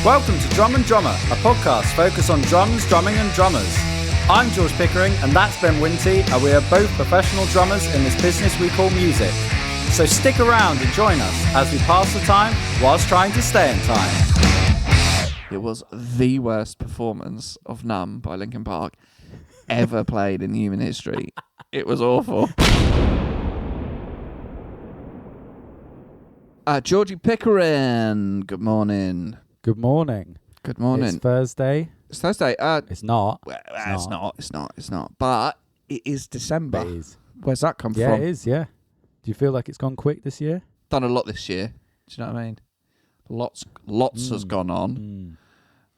Welcome to Drum and Drummer, a podcast focused on drums, drumming and drummers. I'm George Pickering and that's Ben Winty, and we are both professional drummers in this business we call music. So stick around and join us as we pass the time whilst trying to stay in time. It was the worst performance of Numb by Linkin Park ever played in human history. It was awful. Georgie Pickering, good morning. Good morning. Good morning. It's Thursday. It's Thursday. It's not. Well, it's not. But it is December. It is. Where's that come Yeah, from? it is, yeah. Do you feel like it's gone quick this year? Done a lot this year. Do you know what I mean? Lots has gone on.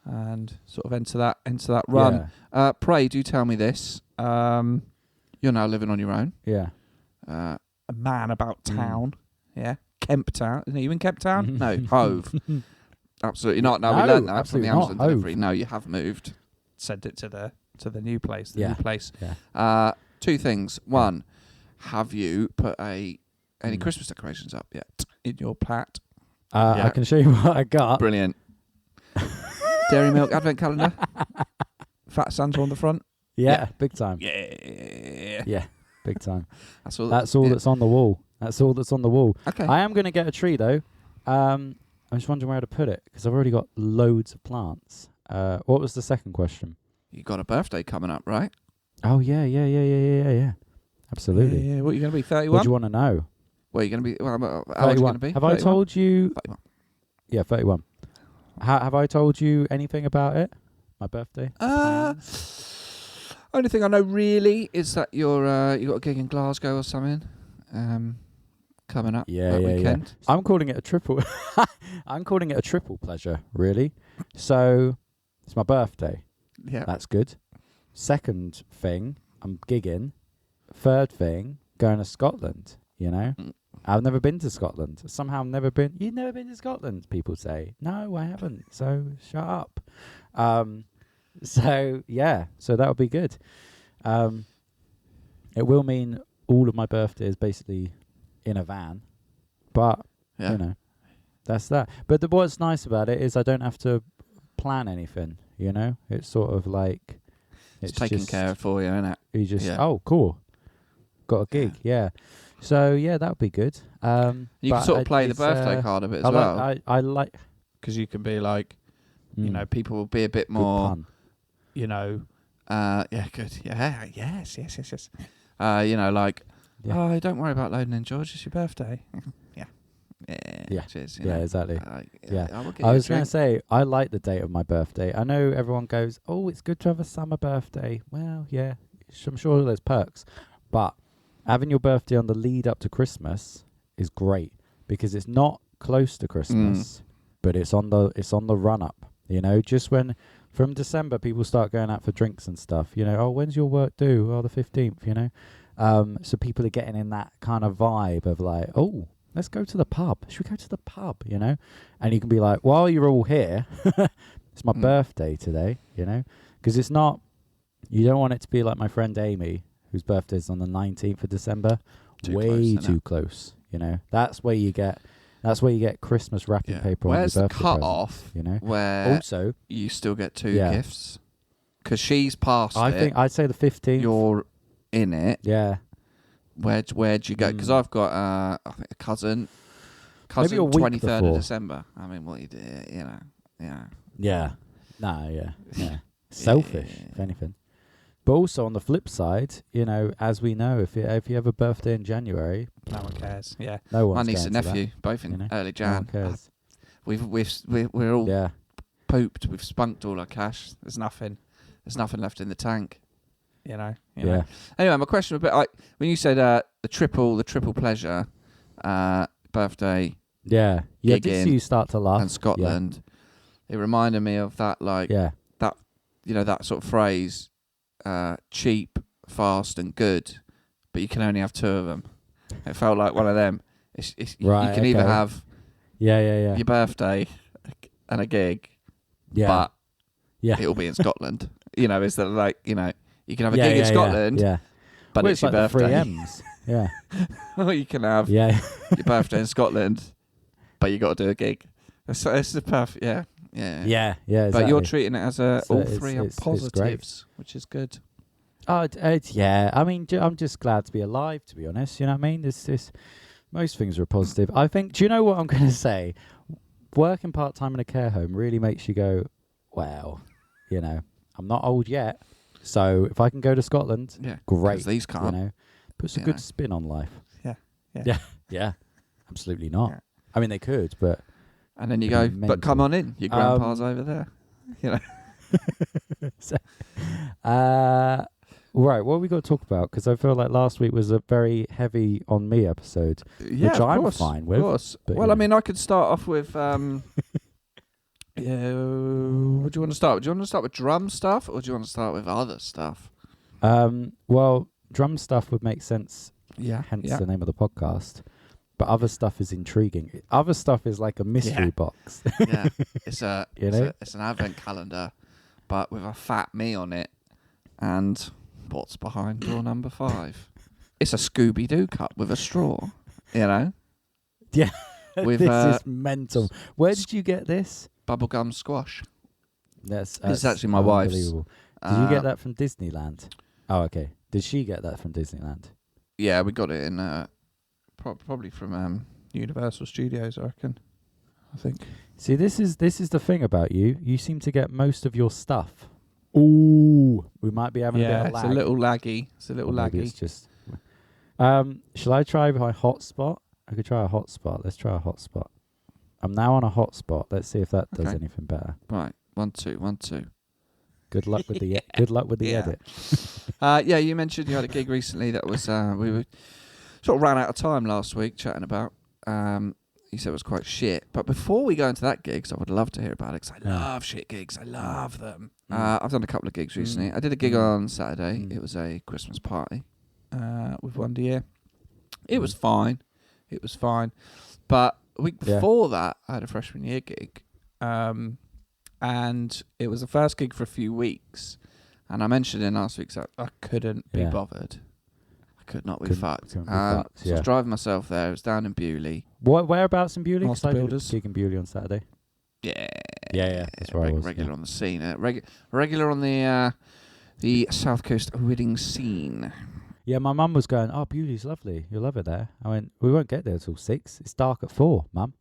And sort of into that run. Yeah. Pray, do tell me this. You're now living on your own. Yeah. A man about town. Yeah. Kemp Town. Are you in Kemp Town? No, Hove. Absolutely not. No, we learned that from the Amazon delivery. No, you have moved. Sent it to the new place. New place. Yeah. Two things. One, have you put any Christmas decorations up yet in your plat? I can show you what I got. Brilliant. Dairy milk advent calendar. Fat Santa on the front. Yeah, big time. Yeah. Yeah, big time. That's all that's on the wall. That's all that's on the wall. Okay. I am going to get a tree though. I'm just wondering where to put it because I've already got loads of plants. What was the second question? You got a birthday coming up, right? Oh yeah. Absolutely. Yeah. What are you going to be? 31. What do you want to know? What are you going to be? How old are you going to be? Have 31? I told you? 31. Yeah, 31. Have I told you anything about it? My birthday? Only thing I know really is that you got a gig in Glasgow or something coming up that weekend. Yeah. I'm calling it a triple. I'm calling it a triple pleasure, really. So it's my birthday. Yeah, that's good. Second thing, I'm gigging. Third thing, going to Scotland. You know, I've never been to Scotland. Somehow I've never been. You've never been to Scotland? People say. No, I haven't. So shut up. So that'll be good. It will mean all of my birthday is basically in a van, but you know, that's that. But what's nice about it is I don't have to plan anything. You know, it's sort of like it's taken care of for you, isn't it? You just oh cool, got a gig, yeah. So yeah, that'll be good. You can sort of play the birthday card a bit as well. I like because you can be like, you know, people will be a bit more, you know, good, yes. You know, like, oh, don't worry about loading in, George. It's your birthday. Yeah. Cheers, yeah, exactly. I was going to say, I like the date of my birthday. I know everyone goes, oh, it's good to have a summer birthday. Well, yeah, I'm sure there's perks, but having your birthday on the lead up to Christmas is great because it's not close to Christmas, but it's on the run up. You know, just when from December people start going out for drinks and stuff. You know, oh, when's your work due? Oh, the 15th. You know, so people are getting in that kind of vibe of like, oh, let's go to the pub. Should we go to the pub? You know, and you can be like, while you're all here, it's my birthday today. You know, because it's not. You don't want it to be like my friend Amy, whose birthday is on the 19th of December. Way too close. You know, that's where you get Christmas wrapping paper on your birthday present. Where's the cut-off? You know, where also you still get two gifts because she's past it. I think I'd say the 15th. You're in it. Yeah. Where'd you go? Because I've got I think a cousin. Maybe a week 23rd before. of December. I mean, what you do, you know, Yeah. Nah. Yeah. Selfish, if anything. But also on the flip side, you know, as we know, if you have a birthday in January, no one cares. Yeah, no one. My niece and nephew both in early Jan. No one cares. We're all pooped. We've spunked all our cash. There's nothing left in the tank. You know. Anyway, my question was a bit like when you said the triple pleasure birthday. Yeah. Yeah. Did you start to laugh? And Scotland. Yeah. It reminded me of that that you know that sort of phrase. Cheap, fast, and good, but you can only have two of them. It felt like one of them. You can either have your birthday and a gig, but it'll be in Scotland. You know, is that like you know you can have a gig in Scotland, but it's your like birthday. The 3 M's. Yeah. Or you can have your birthday in Scotland, but you got to do a gig. It's the perfect. Yeah. Yeah, exactly. But you're treating it as all three are positives, which is good. Oh, yeah. I mean, I'm just glad to be alive, to be honest. You know what I mean? Most things are positive. I think, do you know what I'm going to say? Working part-time in a care home really makes you go, well, I'm not old yet. So if I can go to Scotland, great. These can't. Puts a good spin on life. Yeah. Yeah. Absolutely not. Yeah. I mean, they could, but... And then you go, but come on in. Your grandpa's over there. So, right, what have we got to talk about? Because I feel like last week was a very heavy on me episode, which I'm fine with. Of course. Well, I mean, I could start off with... what do you want to start with? Do you want to start with drum stuff, or do you want to start with other stuff? Well, drum stuff would make sense. Yeah. Hence the name of the podcast. But other stuff is intriguing. Other stuff is like a mystery box. Yeah, it's an advent calendar, but with a fat me on it. And what's behind door number 5? It's a Scooby-Doo cup with a straw. Yeah. With, this is mental. Where did you get this? Bubblegum squash. That's it's actually my wife's. Did you get that from Disneyland? Oh, okay. Did she get that from Disneyland? Yeah, we got it in probably from Universal Studios, I reckon. I think. See, this is the thing about you. You seem to get most of your stuff. Ooh, we might be having a bit of lag. It's a little laggy. It's just. Shall I try my hotspot? I could try a hotspot. Let's try a hotspot. I'm now on a hotspot. Let's see if that does anything better. Right, 1 2 1 2. Good luck with the edit. You mentioned you had a gig recently that was we were sort of ran out of time last week chatting about. You said it was quite shit. But before we go into that gig, I would love to hear about it, because I love shit gigs. I love them. I've done a couple of gigs recently. I did a gig on Saturday. It was a Christmas party with Wonder Year. It was fine. But a week before that, I had a freshman year gig. And it was the first gig for a few weeks. And I mentioned in last week's I couldn't be bothered. I could not be fucked. So I was driving myself there. It was down in Bewley. Whereabouts in Bewley? Master Builders. Gig in Bewley on Saturday. Yeah. That's where I was. Regular on the scene. Regular on the South Coast wedding scene. Yeah, my mum was going, oh, Bewley's lovely. You'll love it there. I went, we won't get there till 6. It's dark at 4, Mum,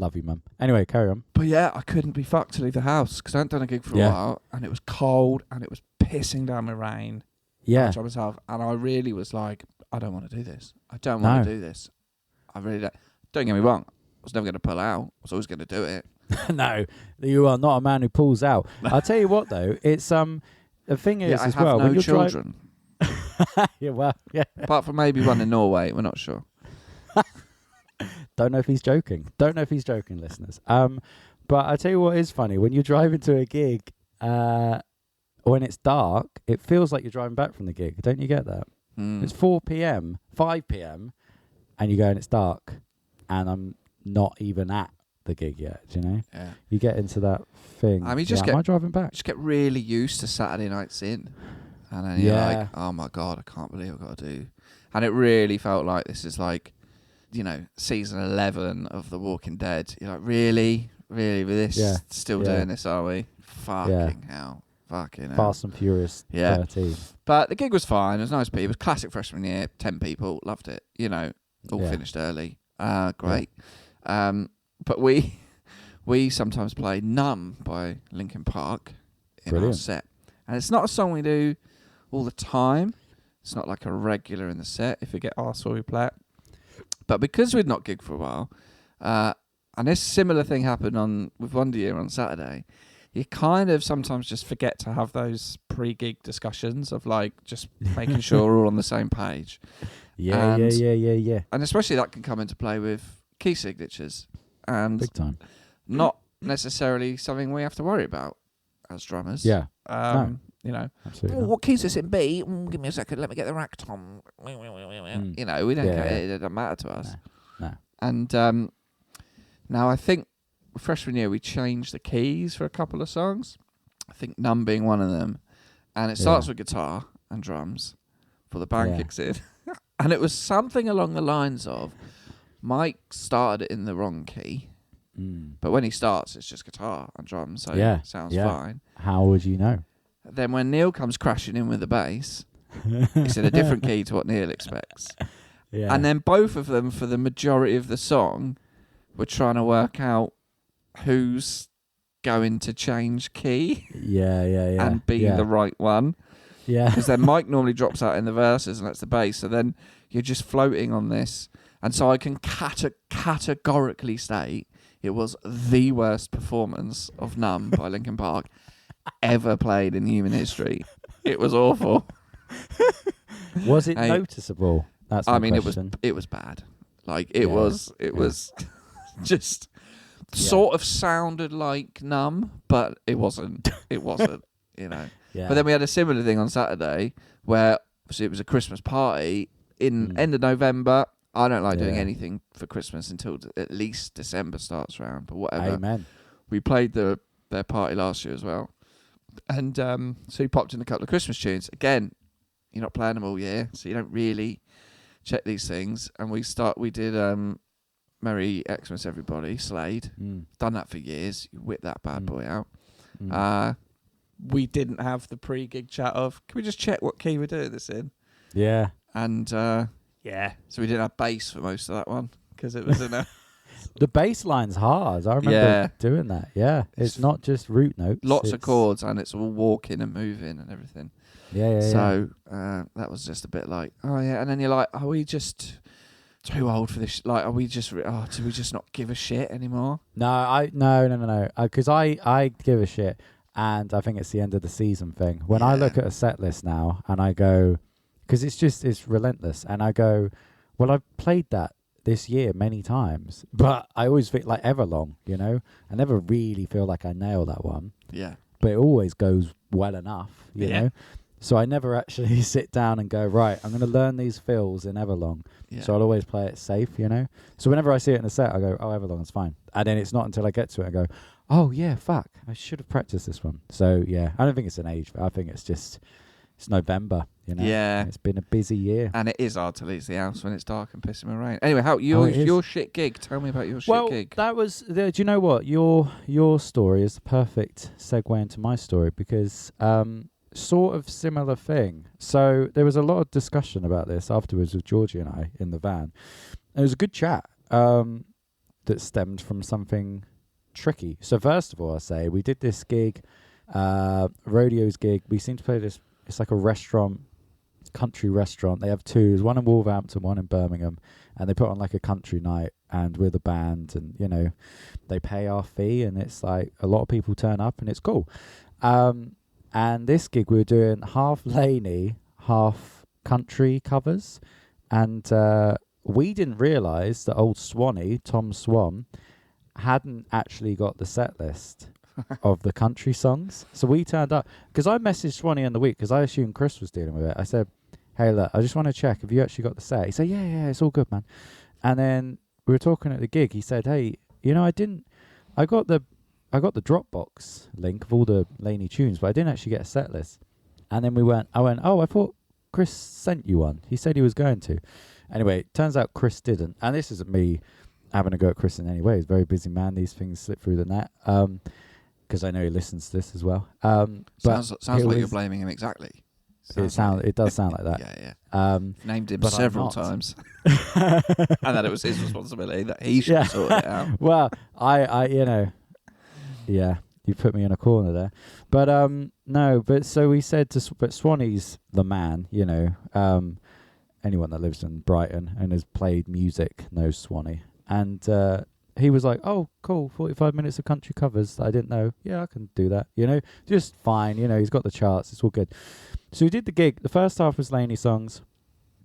Love you, Mum. Anyway, carry on. But yeah, I couldn't be fucked to leave the house, because I hadn't done a gig for a while, and it was cold, and it was pissing down with rain. Yeah. And I really was like, I don't want to do this. I don't want to do this. I really don't. Don't get me wrong. I was never going to pull out. I was always going to do it. No, you are not a man who pulls out. I'll tell you what, though. It's the thing is I as have well. no when you're children. Yeah. Apart from maybe one in Norway, we're not sure. Don't know if he's joking, listeners. But I tell you what is funny. When you're driving to a gig, when it's dark, it feels like you're driving back from the gig. Don't you get that? It's 4 p.m., 5 p.m., and you go and it's dark, and I'm not even at the gig yet. Do you know? Yeah. You get into that thing. I mean, am I driving back? Just get really used to Saturday nights in, and then you're like, oh my god, I can't believe I've got to do. And it really felt like this is like, season 11 of The Walking Dead. You're like, really with this? Still doing this, are we? Fucking hell. Fast and Furious 13. But the gig was fine. It was nice people. It was classic freshman year. 10 people. Loved it. All finished early. Great. But we sometimes play Numb by Linkin Park in our set. And it's not a song we do all the time. It's not like a regular in the set. If we get asked for, we play it. But because we'd not gigged for a while, and this similar thing happened with Wonder Year on Saturday, you kind of sometimes just forget to have those pre-gig discussions of like just making sure we're all on the same page. Yeah. And especially that can come into play with key signatures. And big time. Not necessarily something we have to worry about as drummers. Yeah. Absolutely. What key is this in B? Give me a second. Let me get the rack tom. We don't care. It doesn't matter to us. No. And now I think freshman year we changed the keys for a couple of songs. I think Numb being one of them. And it starts with guitar and drums before the band kicks in. And it was something along the lines of Mike started it in the wrong key But when he starts, it's just guitar and drums, so it sounds fine. How would you know? Then when Neil comes crashing in with the bass, it's in a different key to what Neil expects. Yeah. And then both of them, for the majority of the song, were trying to work out who's going to change key and be the right one. Yeah. Because then Mike normally drops out in the verses and that's the bass. So then you're just floating on this. And so I can categorically state it was the worst performance of Numb by Linkin Park ever played in human history. It was awful. Was it noticeable? That's my question. It was bad. Like it was just sort of sounded like Numb, but it wasn't. It wasn't, you know. Yeah. But then we had a similar thing on Saturday where obviously it was a Christmas party in end of November. I don't like doing anything for Christmas until at least December starts around, but whatever. Amen. We played their party last year as well. And so he popped in a couple of Christmas tunes. Again, you're not playing them all year, so you don't really check these things. And we did Merry Xmas Everybody, Slade. Done that for years. You whip that bad boy out. We didn't have the pre-gig chat of, can we just check what key we're doing this in? Yeah. And so we didn't have bass for most of that one because it was in a... The bass line's hard. I remember doing that. Yeah. It's not just root notes. Lots of chords and it's all walking and moving and everything. So that was just a bit like, oh yeah. And then you're like, are we just too old for this? Like, are we just, do we just not give a shit anymore? No. Because I give a shit. And I think it's the end of the season thing. When I look at a set list now and I go, because it's relentless. And I go, well, I've played that this year many times, but I always think like Everlong, you know? I never really feel like I nail that one. Yeah. But it always goes well enough, you know? So I never actually sit down and go, right, I'm going to learn these fills in Everlong. Yeah. So I'll always play it safe, you know? So whenever I see it in a set, I go, oh, Everlong is fine. And then it's not until I get to it, I go, oh, yeah, fuck, I should have practiced this one. So, yeah, I don't think it's an age. I think it's just, it's November, you know? Yeah. It's been a busy year. And it is hard to leave the house when it's dark and pissing with rain. Anyway, your shit gig? Tell me about your shit gig. Well, that was, do you know what? Your story is the perfect segue into my story because sort of similar thing. So there was a lot of discussion about this afterwards with Georgie and I in the van. And it was a good chat that stemmed from something tricky. So first of all, I say we did this gig, Rodeo's gig. We seem to play this. It's like a restaurant, country restaurant. They have two. There's one in Wolverhampton, one in Birmingham, and they put on like a country night. And we're the band, and you know, they pay our fee, and it's like a lot of people turn up, and it's cool. And this gig we were doing half Laney, half country covers, and we didn't realise that old Swanee, Tom Swan, hadn't actually got the set list of the country songs. So we turned up, because I messaged Swanee in the week, because I assumed Chris was dealing with it. I said, hey, look, I just want to check, have you actually got the set? He said, yeah, it's all good, man. And then we were talking at the gig. He said, hey, you know, I got the Dropbox link of all the Laney tunes, but I didn't actually get a set list. And then I went, oh, I thought Chris sent you one. He said he was going to. Anyway, turns out Chris didn't. And this isn't me having a go at Chris in any way. He's a very busy man. These things slip through the net. Because I know he listens to this as well. Sounds like you're blaming him exactly. It does sound like that. Yeah. Named him several times. And that it was his responsibility, that he should sort it out. Well, I you know, yeah, you put me in a corner there. But no, but so we said but Swanee's the man, you know. Anyone that lives in Brighton and has played music knows Swanee. And he was like, oh, cool, 45 minutes of country covers that I didn't know. Yeah, I can do that, you know. Just fine, you know, he's got the charts, it's all good. So we did the gig. The first half was Laney songs,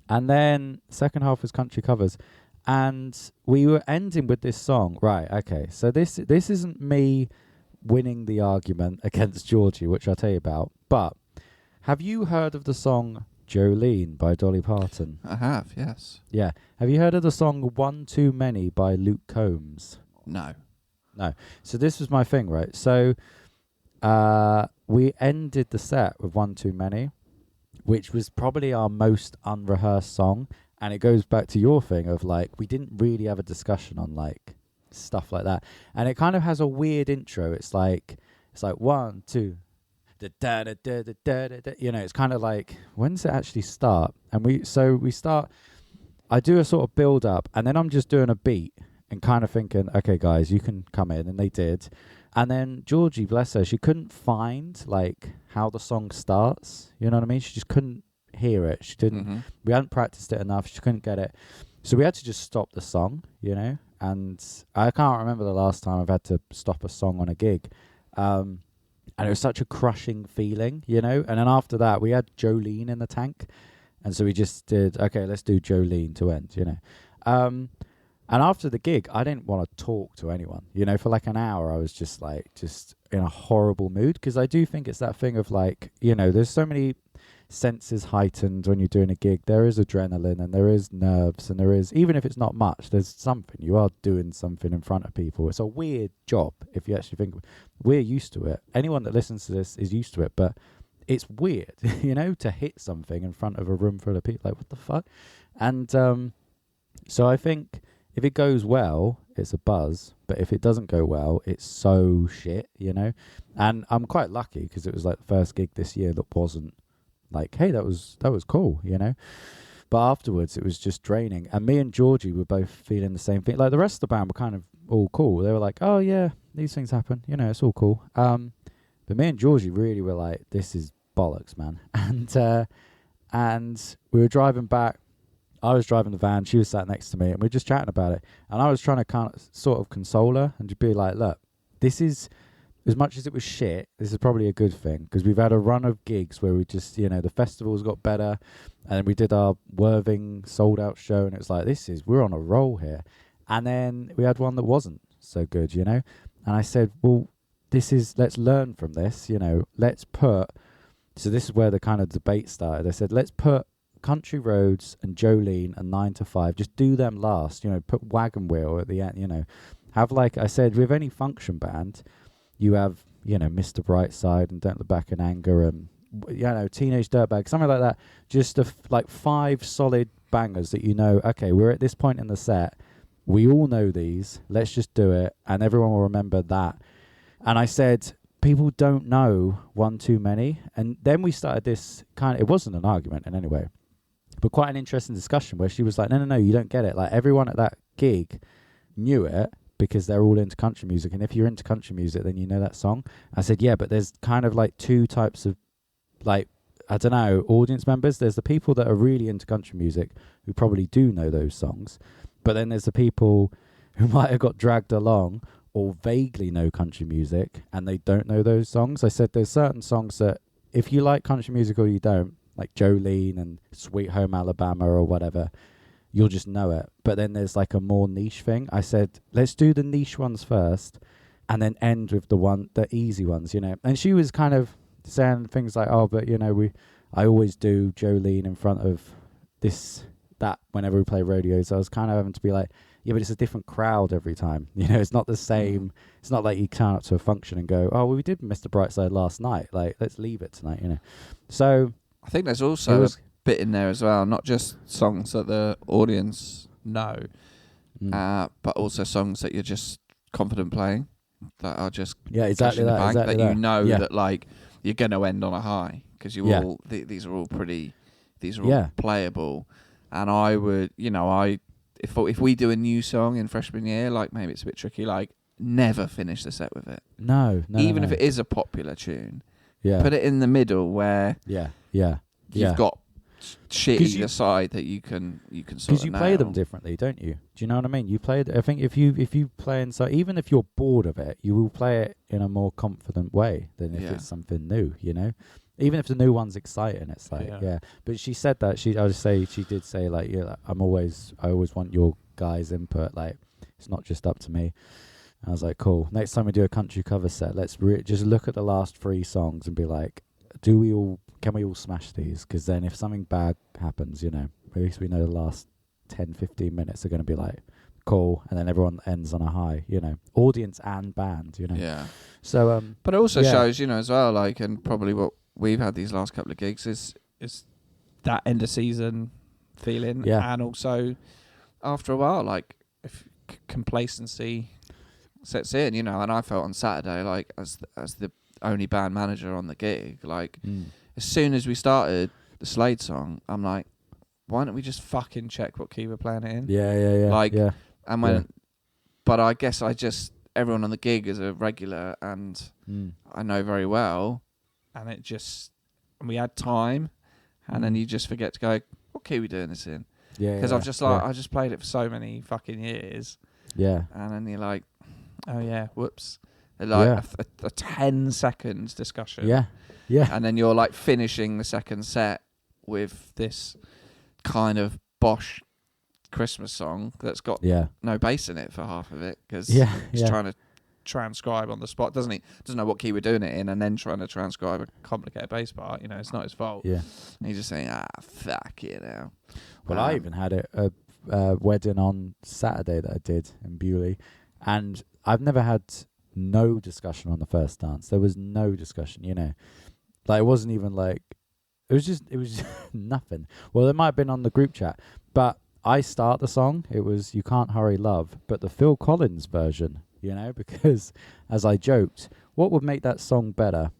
and then second half was country covers. And we were ending with this song. Right, okay, so this isn't me winning the argument against Georgie, which I'll tell you about. But have you heard of the song Jolene by Dolly Parton? I have, yes. Yeah. Have you heard of the song One Too Many by Luke Combs? No. So this was my thing, right? So we ended the set with One Too Many, which was probably our most unrehearsed song. And it goes back to your thing of like, we didn't really have a discussion on like stuff like that. And it kind of has a weird intro. It's like 1, 2, da da da da da da da. You know, it's kind of like, when does it actually start? And we start. I do a sort of build up, and then I'm just doing a beat and kind of thinking, okay, guys, you can come in, and they did. And then Georgie, bless her, she couldn't find like how the song starts. You know what I mean? She just couldn't hear it. She didn't. Mm-hmm. We hadn't practiced it enough. She couldn't get it. So we had to just stop the song, you know. And I can't remember the last time I've had to stop a song on a gig. And it was such a crushing feeling, you know. And then after that, we had Jolene in the tank. And so we just did, okay, let's do Jolene to end, you know. And after the gig, I didn't want to talk to anyone. You know, for like an hour, I was just in a horrible mood. Because I do think it's that thing of like, you know, there's so many senses heightened when you're doing a gig. There is adrenaline and there is nerves and there is, even if it's not much, there's something. You are doing something in front of people. It's a weird job if you actually think. We're used to it. Anyone that listens to this is used to it. But it's weird, you know, to hit something in front of a room full of people. Like, what the fuck? And so I think if it goes well, it's a buzz. But if it doesn't go well, it's so shit, you know. And I'm quite lucky because it was like the first gig this year that wasn't like, hey, that was cool, you know. But afterwards, it was just draining. And me and Georgie were both feeling the same thing. Like the rest of the band were kind of all cool. They were like, oh yeah, these things happen, you know, it's all cool. But me and Georgie really were like, this is bollocks, man. And we were driving back. I was driving the van. She was sat next to me, and we were just chatting about it. And I was trying to kind of sort of console her and just be like, look, this is, as much as it was shit, this is probably a good thing because we've had a run of gigs where we just, you know, the festivals got better, and then we did our Worthing sold out show, and it was like, we're on a roll here. And then we had one that wasn't so good, you know. And I said, well, let's learn from this, you know. So this is where the kind of debate started. I said, let's put Country Roads and Jolene and 9 to 5, just do them last, you know, put Wagon Wheel at the end, you know. Have, like I said, with any function band, you have, you know, Mr. Brightside and Don't Look Back in Anger and, you know, Teenage Dirtbag, something like that. Just like 5 solid bangers that, you know, okay, we're at this point in the set. We all know these. Let's just do it. And everyone will remember that. And I said, people don't know one too many. And then we started this kind of, it wasn't an argument in any way, but quite an interesting discussion where she was like, no, you don't get it. Like everyone at that gig knew it because they're all into country music. And if you're into country music, then you know that song. I said, yeah, but there's kind of like 2 types of like, I don't know, audience members. There's the people that are really into country music who probably do know those songs. But then there's the people who might have got dragged along or vaguely know country music and they don't know those songs. I said there's certain songs that if you like country music or you don't, like Jolene and Sweet Home Alabama or whatever, you'll just know it. But then there's like a more niche thing. I said, let's do the niche ones first and then end with the easy ones, you know. And she was kind of saying things like, oh, but you know, I always do Jolene in front of that whenever we play rodeo. So I was kind of having to be like, yeah, but it's a different crowd every time. You know, it's not the same. It's not like you turn up to a function and go, oh, well, we did Mr. Brightside last night. Like, let's leave it tonight, you know. So I think there's also a bit in there as well, not just songs that the audience know, but also songs that you're just confident playing, that are just exactly that, exactly that you know that like you're going to end on a high because you all these are all playable. And I would, you know, if we do a new song in freshman year, like maybe it's a bit tricky, like never finish the set with it. No. Even if it is a popular tune, put it in the middle where you've got shit either side that you can sort of because you play them differently, don't you? Do you know what I mean? You play. I think if you play inside, even if you're bored of it, you will play it in a more confident way than if it's something new. You know. Even if the new one's exciting, it's like, But she said that, she did say, like, like, I always want your guys' input. Like, it's not just up to me. And I was like, cool. Next time we do a country cover set, let's just look at the last 3 songs and be like, can we all smash these? Because then if something bad happens, you know, at least we know the last 10, 15 minutes are going to be like, cool. And then everyone ends on a high, you know, audience and band, you know. Yeah. So, but it also shows, you know, as well, like, and probably what we've had these last couple of gigs is that end of season feeling, and also after a while, like if complacency sets in, you know. And I felt on Saturday, like, as the only band manager on the gig, like, as soon as we started the Slade song, I'm like, why don't we just fucking check what key we're playing it in? Yeah. Like, and when, but I guess everyone on the gig is a regular, and I know very well, and we had time, and then you just forget to go, what key are we doing this in? Yeah. Because I've just I just played it for so many fucking years. Yeah. And then you're like, oh yeah, whoops. Like a 10 seconds discussion. Yeah. Yeah. And then you're like finishing the second set with this kind of Bosch Christmas song that's got no bass in it for half of it, because he's trying to transcribe on the spot, doesn't he? Doesn't know what key we're doing it in, and then trying to transcribe a complicated bass part. You know, it's not his fault. Yeah. And he's just saying, fuck it now. Well, I even had a wedding on Saturday that I did in Bewley, and I've never had no discussion on the first dance. There was no discussion, you know. Like, it wasn't even like, it was just nothing. Well, it might have been on the group chat, but I start the song. It was You Can't Hurry Love, but the Phil Collins version, you know, because as I joked, what would make that song better?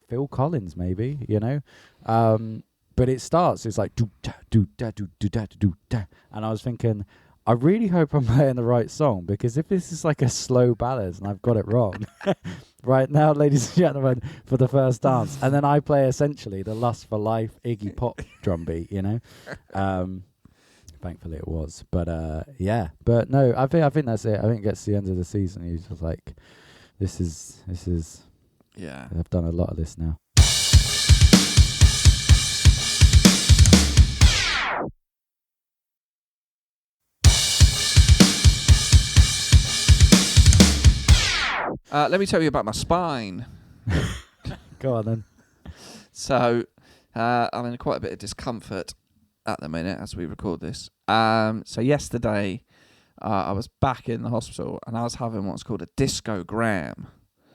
Phil Collins, maybe, you know. But it starts, it's like do da do da do do da do da, and I was thinking, I really hope I'm playing the right song, because if this is like a slow ballad and I've got it wrong, right now, ladies and gentlemen, for the first dance, and then I play essentially the Lust for Life Iggy Pop drum beat, you know. Thankfully it was, but but no, I think that's it. I think it gets to the end of the season, you're just like, this is I've done a lot of this now. Let me tell you about my spine. Go on then. So, I'm in quite a bit of discomfort at the minute as we record this. So yesterday, I was back in the hospital, and I was having what's called a discogram.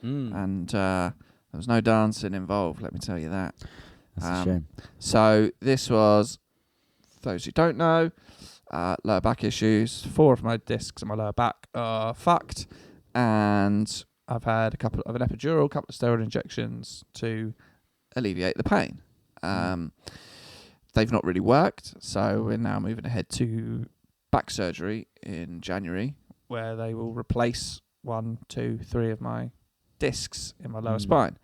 And there was no dancing involved, let me tell you that. That's a shame. So this was, for those who don't know, lower back issues. 4 of my discs in my lower back are fucked, and I've had a couple of an epidural, a couple of steroid injections to alleviate the pain. They've not really worked, so we're now moving ahead to back surgery in January, where they will replace 1, 2, 3 of my discs in my lower spine.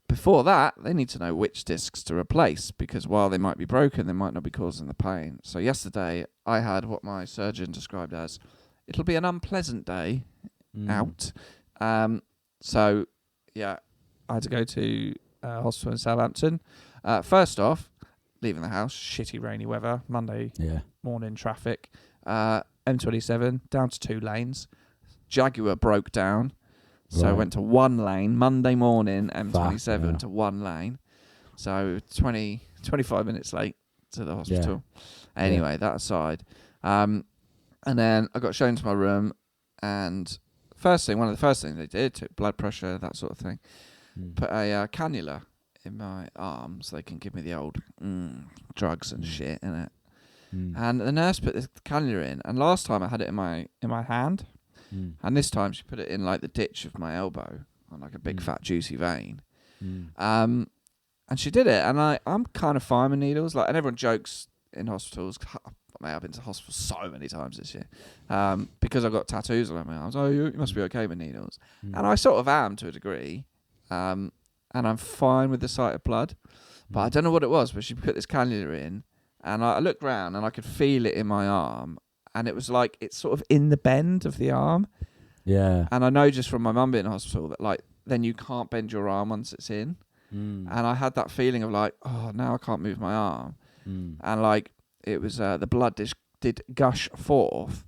Before that, they need to know which discs to replace, because while they might be broken, they might not be causing the pain. So yesterday, I had what my surgeon described as, it'll be an unpleasant day out. So, yeah, I had to go to hospital in Southampton. First off, leaving the house, shitty rainy weather, Monday morning traffic. M27 down to 2 lanes. Jaguar broke down, so I went to 1 lane. Monday morning, M27 to 1 lane. So 25 minutes late to the hospital. Yeah. Anyway, that aside. And then I got shown to my room, and one of the first things they did, took blood pressure, that sort of thing. Put a cannula in my arm so they can give me the old drugs and shit in it. And the nurse put the cannula in, and last time I had it in my hand, and this time she put it in like the ditch of my elbow on like a big fat juicy vein. And she did it, and I'm kind of fine with needles. Like, and everyone jokes in hospitals. I've been to hospital so many times this year because I've got tattoos on my arms. Oh, you must be okay with needles, and I sort of am to a degree. And I'm fine with the sight of blood, but I don't know what it was. But she put this cannula in, and I looked round and I could feel it in my arm, and it was like it's sort of in the bend of the arm. Yeah. And I know just from my mum being in hospital that like then you can't bend your arm once it's in, and I had that feeling of like, oh, now I can't move my arm, and like it was the blood did gush forth.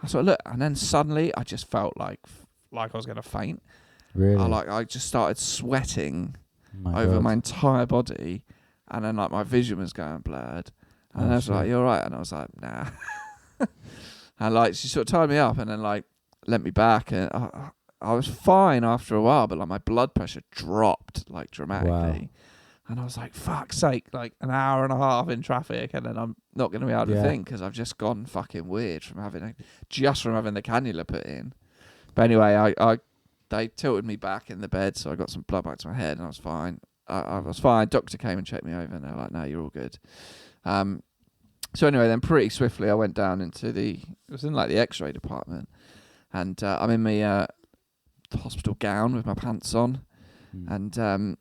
I sort of looked, and then suddenly I just felt like I was going to faint. Really? I just started sweating over my entire body, and then like my vision was going blurred, and I was like, "You all right?" And I was like, "Nah." And like she sort of tied me up, and then like let me back, and I was fine after a while, but like my blood pressure dropped like dramatically. And I was like, fuck's sake, like an hour and a half in traffic, and then I'm not going to be able to think because I've just gone fucking weird from having the cannula put in. But anyway, they tilted me back in the bed, so I got some blood back to my head, and I was fine. I was fine. Doctor came and checked me over, and they're like, "No, you're all good." So anyway, then pretty swiftly I went down into it was in like the X-ray department, and I'm in my hospital gown with my pants on, and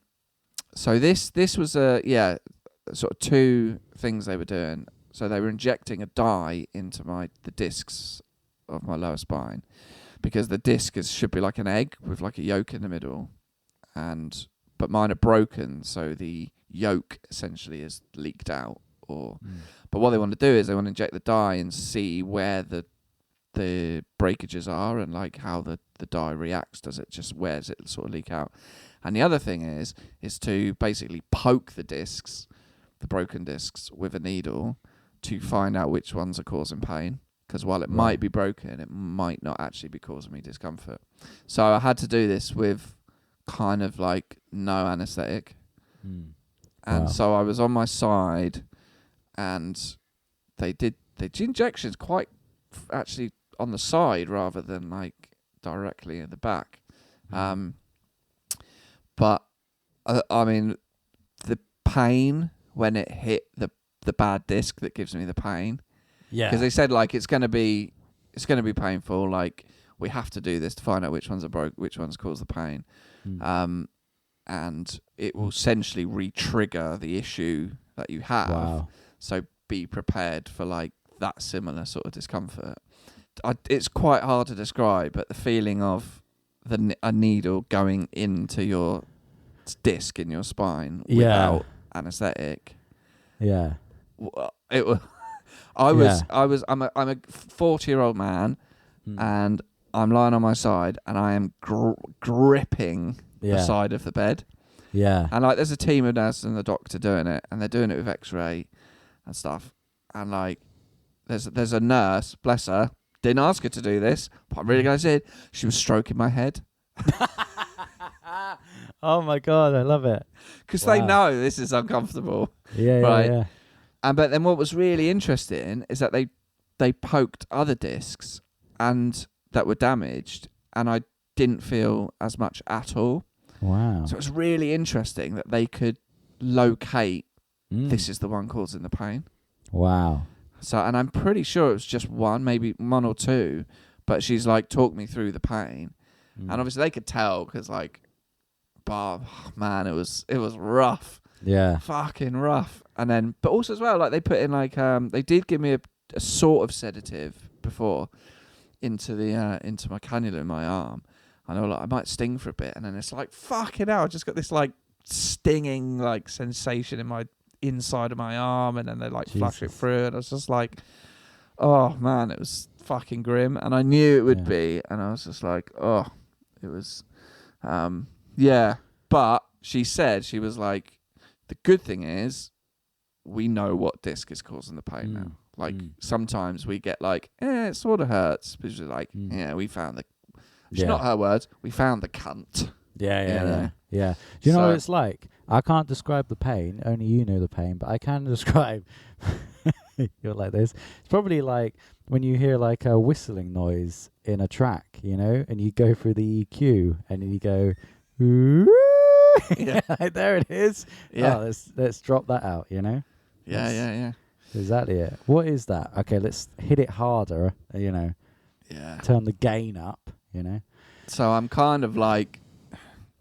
so this was sort of two things they were doing. So they were injecting a dye into the discs of my lower spine, because the disc should be like an egg with like a yolk in the middle, but mine are broken, so the yolk essentially is leaked out. But what they want to do is they want to inject the dye and see where the breakages are and like how the dye reacts. Where does it sort of leak out? And the other thing is to basically poke the broken discs with a needle to find out which ones are causing pain. Because while it might be broken, it might not actually be causing me discomfort. So I had to do this with kind of like no anaesthetic. And so I was on my side, and they did injections quite actually on the side rather than like directly in the back. But I mean, the pain when it hit the bad disc that gives me the pain. Yeah. Because they said like it's gonna be painful. Like we have to do this to find out which ones are broke, which ones cause the pain. And it will essentially re-trigger the issue that you have. Wow. So be prepared for like that similar sort of discomfort. It's quite hard to describe, but the feeling of a needle going into your disc in your spine without anaesthetic. Yeah. It was. I'm a 40-year-old man, and I'm lying on my side, and I am gripping the side of the bed. Yeah. And like, there's a team of nurses and the doctor doing it, and they're doing it with X-ray and stuff. And like, there's a nurse, bless her, didn't ask her to do this, but I'm really glad she did. She was stroking my head. Oh my God, I love it. Because they know this is uncomfortable. Yeah. But then what was really interesting is that they poked other discs and that were damaged, and I didn't feel as much at all. Wow. So it was really interesting that they could locate this is the one causing the pain. Wow. So, and I'm pretty sure it was just one, maybe one or two, but she's like talked me through the pain. And obviously they could tell because like, man, it was rough. Yeah. Fucking rough. And then, but also as well, like they put in like, they did give me a sort of sedative before into my cannula in my arm. I know, like, I might sting for a bit, and then it's like, fucking hell, I just got this like stinging like sensation in my inside of my arm, and then they like flush it through, and I was just like, oh man, it was fucking grim, and I knew it would be, and I was just like, oh, it was, but she said, she was like, the good thing is we know what disc is causing the pain now. Like sometimes we get like, it sort of hurts, but she's like, we found the, it's not her words, we found the cunt. Yeah. Do you know what it's like? I can't describe the pain, only you know the pain, but I can describe, you're like this, it's probably like when you hear like a whistling noise in a track, you know, and you go through the EQ and you go, there it is. Yeah. Oh, let's drop that out, you know? Yeah. Exactly it. What is that? Okay, let's hit it harder, you know. Yeah. Turn the gain up, you know. So I'm kind of like,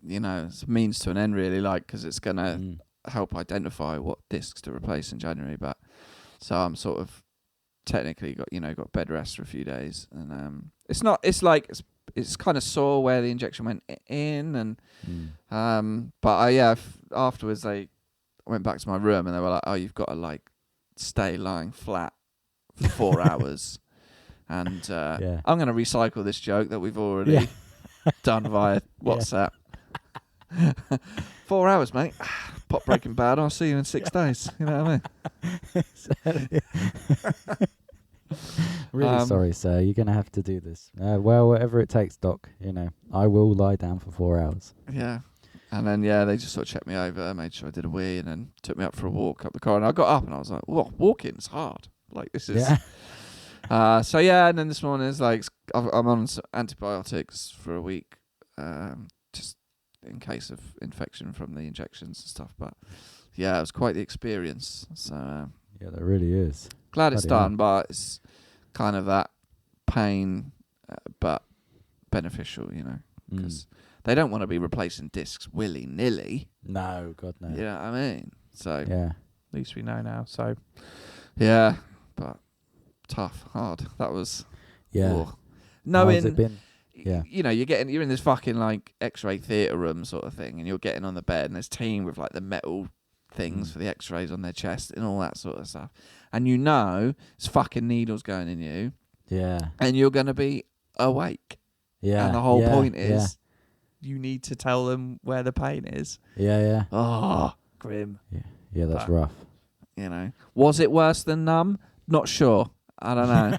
you know, it's a means to an end really, like, because it's going to help identify what discs to replace in January. But so I'm sort of technically got bed rest for a few days, and it's kind of sore where the injection went in, and but afterwards I went back to my room and they were like, oh, you've got to like stay lying flat for 4 hours, and I'm going to recycle this joke that we've already done via WhatsApp. 4 hours, mate. Pop Breaking Bad. I'll see you in 6 days. You know what I mean? Really sorry, sir. You're going to have to do this. Well, whatever it takes, Doc. You know, I will lie down for 4 hours. Yeah. And then, they just sort of checked me over, made sure I did a wee, and then took me up for a walk up the corridor. And I got up and I was like, whoa, walking's hard. Like, this is... So yeah, and then this morning it's like I'm on antibiotics for a week, just in case of infection from the injections and stuff. But yeah, it was quite the experience. So yeah, that really is. glad it's done, but it's kind of that pain, but beneficial, because they don't want to be replacing discs willy nilly. No, God no. You know what I mean? So yeah, At least we know now. So yeah, but tough, hard. That was Knowing how's it been? Yeah, you're in this fucking like X-ray theatre room sort of thing, and you're getting on the bed, and there's team with like the metal things for the X-rays on their chest and all that sort of stuff, and it's fucking needles going in you. Yeah, and you're gonna be awake. Yeah, and the whole point is you need to tell them where the pain is. Yeah. Oh, grim. Yeah, that's rough. Was it worse than numb? Not sure. I don't know.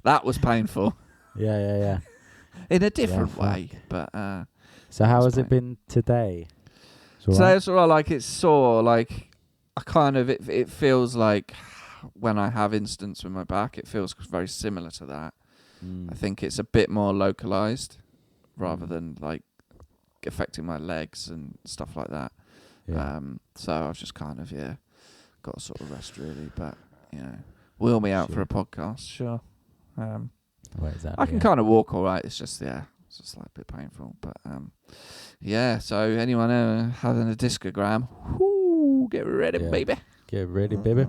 that was painful. Yeah. In a different way, but. So how has it been today? So it's all right. Like it's sore. Like I kind of it feels like when I have instance with my back, it feels very similar to that. I think it's a bit more localized rather than like affecting my legs and stuff like that. Yeah. So I've just kind of got to sort of rest really, but wheel me out for a podcast, sure. I can kind of walk all right. It's just it's just like a bit painful, but so anyone having a discogram, get ready, baby. Get ready, baby.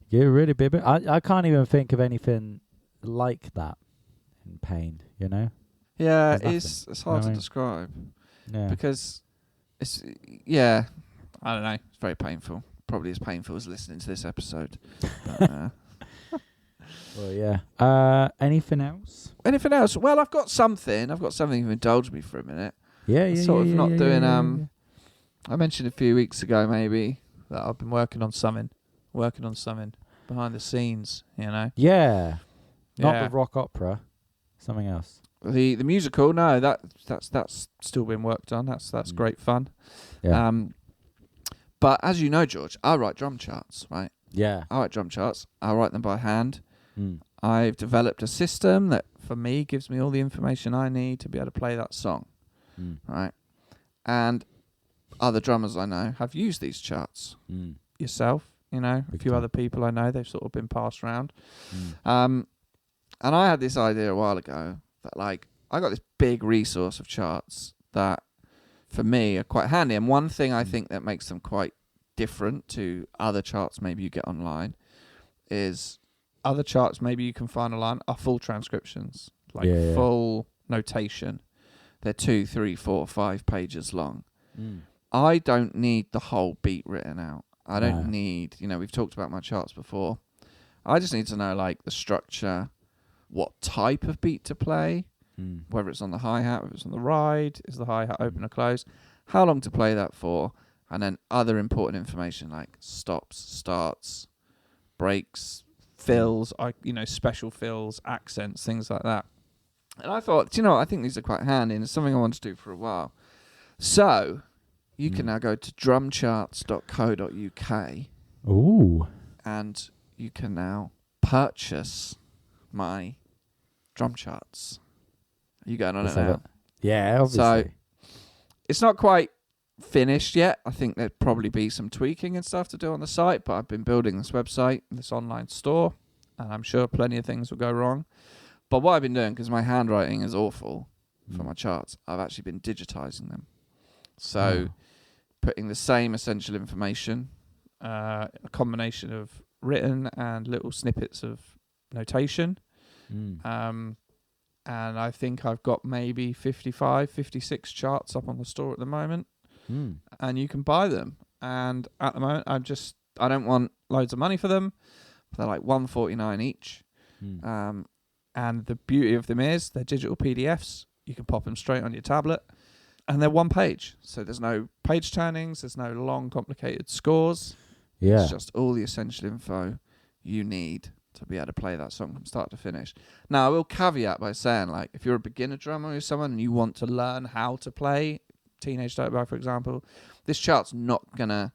Get ready, baby. I can't even think of anything like that in pain, Yeah, it's hard to describe. Yeah. Because it's I don't know. It's very painful. Probably as painful as listening to this episode. But, well, yeah. Anything else? Anything else? Well, I've got something. to indulge me for a minute. Yeah. Sort of not doing. I mentioned a few weeks ago maybe that I've been working on something behind the scenes. Yeah. Not the rock opera. Something else. The musical, no, that's still been worked on. That's great fun. Yeah. But as you know, George, I write drum charts, right? Yeah. I write drum charts. I write them by hand. Mm. I've developed a system that, for me, gives me all the information I need to be able to play that song, right? And other drummers I know have used these charts. Yourself, a few other people I know, they've sort of been passed around. And I had this idea a while ago that, like, I got this big resource of charts that, for me, are quite handy. And one thing I think that makes them quite different to other charts maybe you get online is other charts maybe you can find online are full transcriptions, like full notation. They're 2, 3, 4, 5 pages long. I don't need the whole beat written out. I don't need, we've talked about my charts before. I just need to know, like, the structure, what type of beat to play, whether it's on the hi-hat, whether it's on the ride, is the hi-hat open or closed, how long to play that for, and then other important information like stops, starts, breaks, fills, special fills, accents, things like that. And I thought, I think these are quite handy, and it's something I want to do for a while. So you can now go to drumcharts.co.uk. Ooh. And you can now purchase my drum charts. Are you going on it now? Yeah, obviously. So it's not quite finished yet. I think there'd probably be some tweaking and stuff to do on the site, but I've been building this website, this online store, and I'm sure plenty of things will go wrong. But what I've been doing, because my handwriting is awful for my charts, I've actually been digitizing them. So putting the same essential information, a combination of written and little snippets of notation. And I think I've got maybe 55, 56 charts up on the store at the moment. And you can buy them. And at the moment, I don't want loads of money for them. They're like $1.49 each. And the beauty of them is they're digital PDFs. You can pop them straight on your tablet. And they're one page. So there's no page turnings. There's no long, complicated scores. Yeah. It's just all the essential info you need to be able to play that song from start to finish. Now, I will caveat by saying, like, if you're a beginner drummer or someone and you want to learn how to play Teenage Dirtbag, for example, this chart's not going to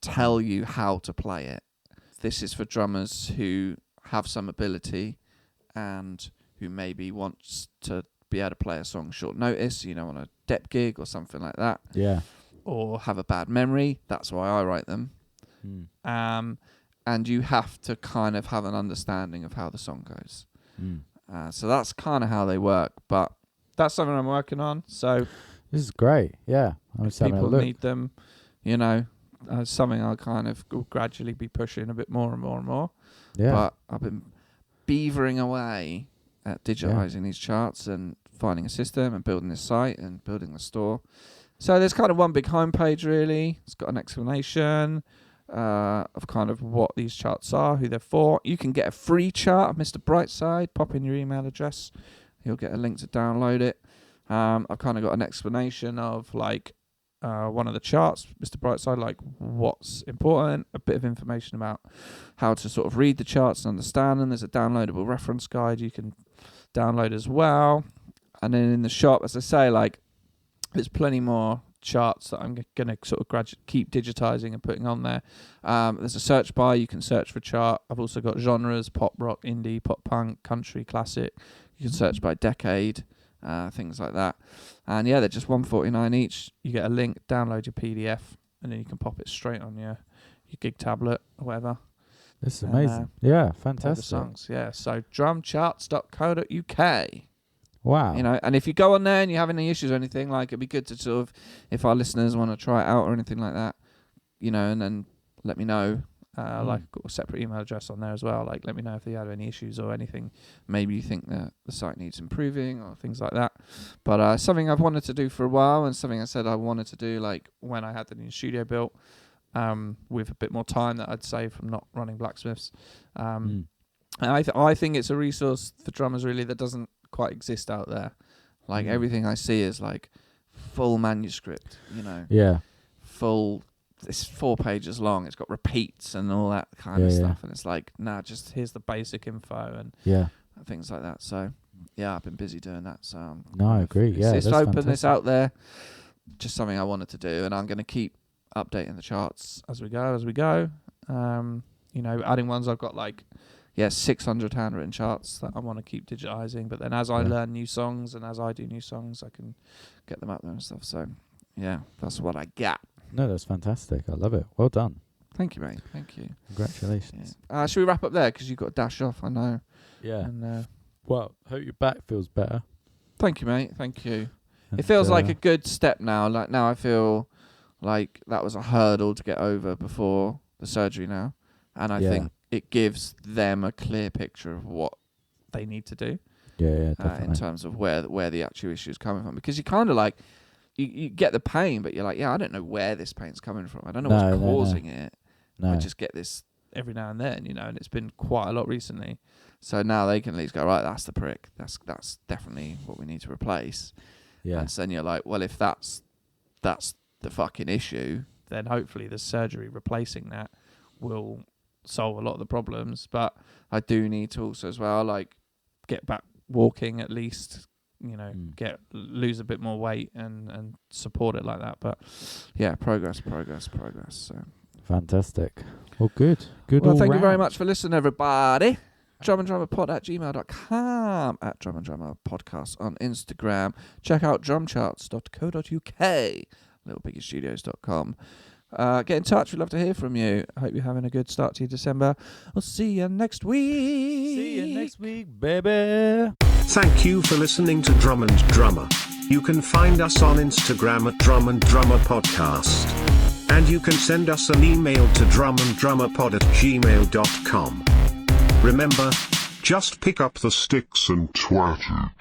tell you how to play it. This is for drummers who have some ability and who maybe wants to be able to play a song short notice, on a dep gig or something like that. Yeah. Or have a bad memory. That's why I write them. And you have to kind of have an understanding of how the song goes. So that's kind of how they work. But that's something I'm working on. So this is great. Yeah. If people need them, something I'll kind of gradually be pushing a bit more and more and more. Yeah. But I've been beavering away at digitizing these charts and finding a system and building this site and building the store. So there's kind of one big homepage, really. It's got an explanation of kind of what these charts are, who they're for. You can get a free chart of Mr. Brightside. Pop in your email address. You'll get a link to download it. I've kind of got an explanation of like one of the charts, Mr. Brightside, like what's important, a bit of information about how to sort of read the charts and understand them. There's a downloadable reference guide you can download as well. And then in the shop, as I say, like there's plenty more charts that I'm going to sort of keep digitizing and putting on there. There's a search bar. You can search for chart. I've also got genres: pop, rock, indie, pop punk, country, classic. You can search by decade, things like that. And yeah, they're just $1.49 each. You get a link, download your PDF, and then you can pop it straight on your gig tablet or whatever. This is amazing. Yeah, fantastic. Songs, yeah. So drumcharts.co.uk. Wow. And if you go on there and you have any issues or anything, like it'd be good to sort of, if our listeners want to try it out or anything like that, and then let me know. Like I've got a separate email address on there as well. Like let me know if they have any issues or anything. Maybe you think that the site needs improving or things like that. But something I've wanted to do for a while, and something I said I wanted to do like when I had the new studio built, with a bit more time that I'd save from not running blacksmiths. And I think it's a resource for drummers really that doesn't quite exist out there. Like everything I see is like full manuscript, Yeah. Full. It's 4 pages long. It's got repeats and all that kind of stuff. And it's like, just here's the basic info and things like that. So, yeah, I've been busy doing that. So, I agree. It's open. Fantastic. It's out there. Just something I wanted to do. And I'm going to keep updating the charts as we go. Adding ones I've got 600 handwritten charts that I want to keep digitizing. But then as I learn new songs and as I do new songs, I can get them up there and stuff. So, yeah, that's what I got. No, that's fantastic. I love it. Well done. Thank you, mate. Thank you. Congratulations. Yeah. Should we wrap up there? Because you've got to dash off, I know. Yeah. And, well, hope your back feels better. Thank you, mate. Thank you. And it feels like a good step now. Like now I feel like that was a hurdle to get over before the surgery now. And I think it gives them a clear picture of what they need to do. Yeah, definitely. In terms of where the actual issue is coming from. Because you kind of like... You get the pain, but you're like, I don't know where this pain's coming from. I don't know what's causing it. No. I just get this every now and then, and it's been quite a lot recently. So now they can at least go, right, that's the prick. That's definitely what we need to replace. Yeah. And so then you're like, well, if that's the fucking issue, then hopefully the surgery replacing that will solve a lot of the problems. But I do need to also as well, get back walking at least, lose a bit more weight and support it like that. But yeah, progress. So fantastic. Well, good. Well, thank you very much for listening, everybody. drumanddrummerpod@gmail.com, at drumanddrummerpodcast on Instagram. Check out drumcharts.co.uk, littlebiggystudios.com. Get in touch. We'd love to hear from you. I hope you're having a good start to your December. We'll see you next week. See you next week, baby. Thank you for listening to Drum and Drummer. You can find us on Instagram at Drum and Drummer Podcast. And you can send us an email to drumanddrummerpod@gmail.com. Remember, just pick up the sticks and twat it.